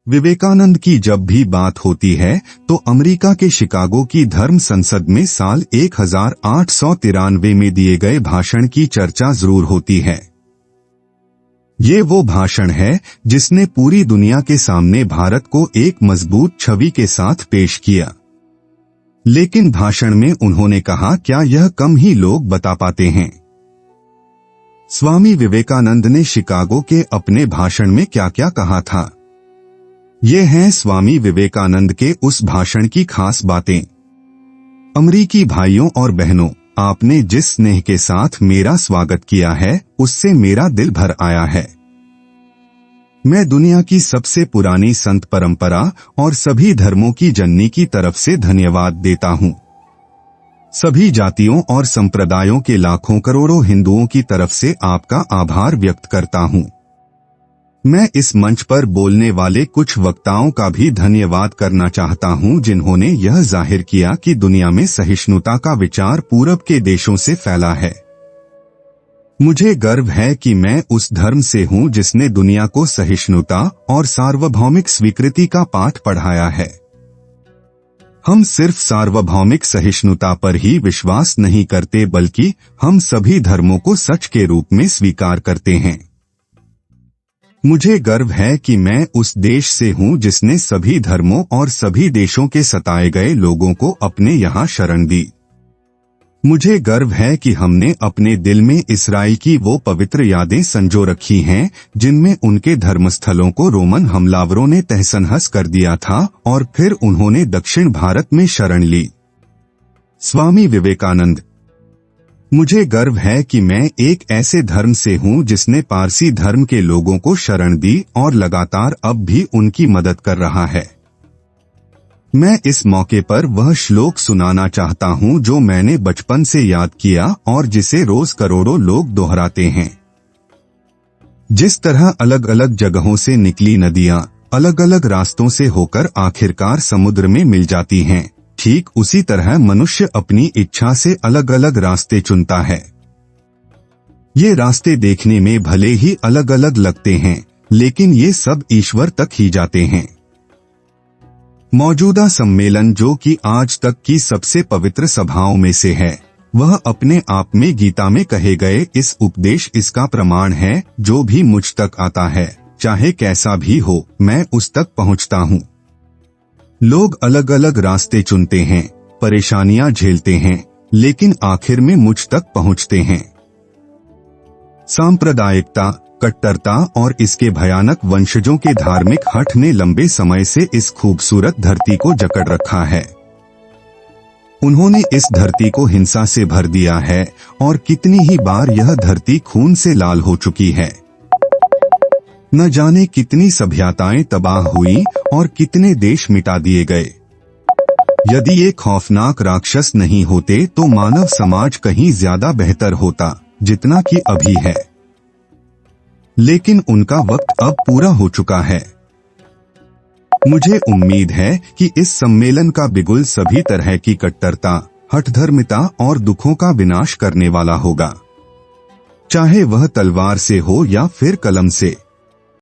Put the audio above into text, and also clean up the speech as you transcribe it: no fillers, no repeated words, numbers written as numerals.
विवेकानंद की जब भी बात होती है तो अमेरिका के शिकागो की धर्म संसद में साल 1893 में दिए गए भाषण की चर्चा जरूर होती है। ये वो भाषण है जिसने पूरी दुनिया के सामने भारत को एक मजबूत छवि के साथ पेश किया। लेकिन भाषण में उन्होंने कहा, क्या यह कम ही लोग बता पाते हैं? स्वामी विवेकानंद ने शिकागो के अपने भाषण में क्या क्या कहा था? ये हैं स्वामी विवेकानंद के उस भाषण की खास बातें। अमरीकी भाइयों और बहनों, आपने जिस स्नेह के साथ मेरा स्वागत किया है उससे मेरा दिल भर आया है। मैं दुनिया की सबसे पुरानी संत परंपरा और सभी धर्मों की जननी की तरफ से धन्यवाद देता हूँ। सभी जातियों और संप्रदायों के लाखों करोड़ों हिंदुओं की तरफ से आपका आभार व्यक्त करता हूँ। मैं इस मंच पर बोलने वाले कुछ वक्ताओं का भी धन्यवाद करना चाहता हूं जिन्होंने यह जाहिर किया कि दुनिया में सहिष्णुता का विचार पूरब के देशों से फैला है। मुझे गर्व है कि मैं उस धर्म से हूं जिसने दुनिया को सहिष्णुता और सार्वभौमिक स्वीकृति का पाठ पढ़ाया है। हम सिर्फ सार्वभौमिक सहिष्णुता पर ही विश्वास नहीं करते बल्कि हम सभी धर्मों को सच के रूप में स्वीकार करते हैं। मुझे गर्व है कि मैं उस देश से हूं जिसने सभी धर्मों और सभी देशों के सताए गए लोगों को अपने यहाँ शरण दी। मुझे गर्व है कि हमने अपने दिल में इसराइल की वो पवित्र यादें संजो रखी हैं जिनमें उनके धर्मस्थलों को रोमन हमलावरों ने तहस-नहस कर दिया था और फिर उन्होंने दक्षिण भारत में शरण ली। स्वामी विवेकानंद। मुझे गर्व है कि मैं एक ऐसे धर्म से हूं जिसने पारसी धर्म के लोगों को शरण दी और लगातार अब भी उनकी मदद कर रहा है। मैं इस मौके पर वह श्लोक सुनाना चाहता हूं जो मैंने बचपन से याद किया और जिसे रोज करोड़ों लोग दोहराते हैं। जिस तरह अलग अलग जगहों से निकली नदियां अलग अलग रास्तों से होकर आखिरकार समुद्र में मिल जाती हैं, ठीक उसी तरह मनुष्य अपनी इच्छा से अलग अलग रास्ते चुनता है। ये रास्ते देखने में भले ही अलग अलग लगते हैं, लेकिन ये सब ईश्वर तक ही जाते हैं। मौजूदा सम्मेलन, जो कि आज तक की सबसे पवित्र सभाओं में से है, वह अपने आप में गीता में कहे गए इस उपदेश इसका प्रमाण है, जो भी मुझ तक आता है, चाहे कैसा भी हो, मैं उस तक पहुंचता हूं। लोग अलग अलग रास्ते चुनते हैं, परेशानियां झेलते हैं, लेकिन आखिर में मुझ तक पहुंचते हैं। सांप्रदायिकता, कट्टरता और इसके भयानक वंशजों के धार्मिक हठ ने लंबे समय से इस खूबसूरत धरती को जकड़ रखा है। उन्होंने इस धरती को हिंसा से भर दिया है और कितनी ही बार यह धरती खून से लाल हो चुकी है। न जाने कितनी सभ्यताएं तबाह हुई और कितने देश मिटा दिए गए। यदि ये खौफनाक राक्षस नहीं होते तो मानव समाज कहीं ज्यादा बेहतर होता जितना कि अभी है। लेकिन उनका वक्त अब पूरा हो चुका है। मुझे उम्मीद है कि इस सम्मेलन का बिगुल सभी तरह की कट्टरता, हठधर्मिता और दुखों का विनाश करने वाला होगा, चाहे वह तलवार से हो या फिर कलम से।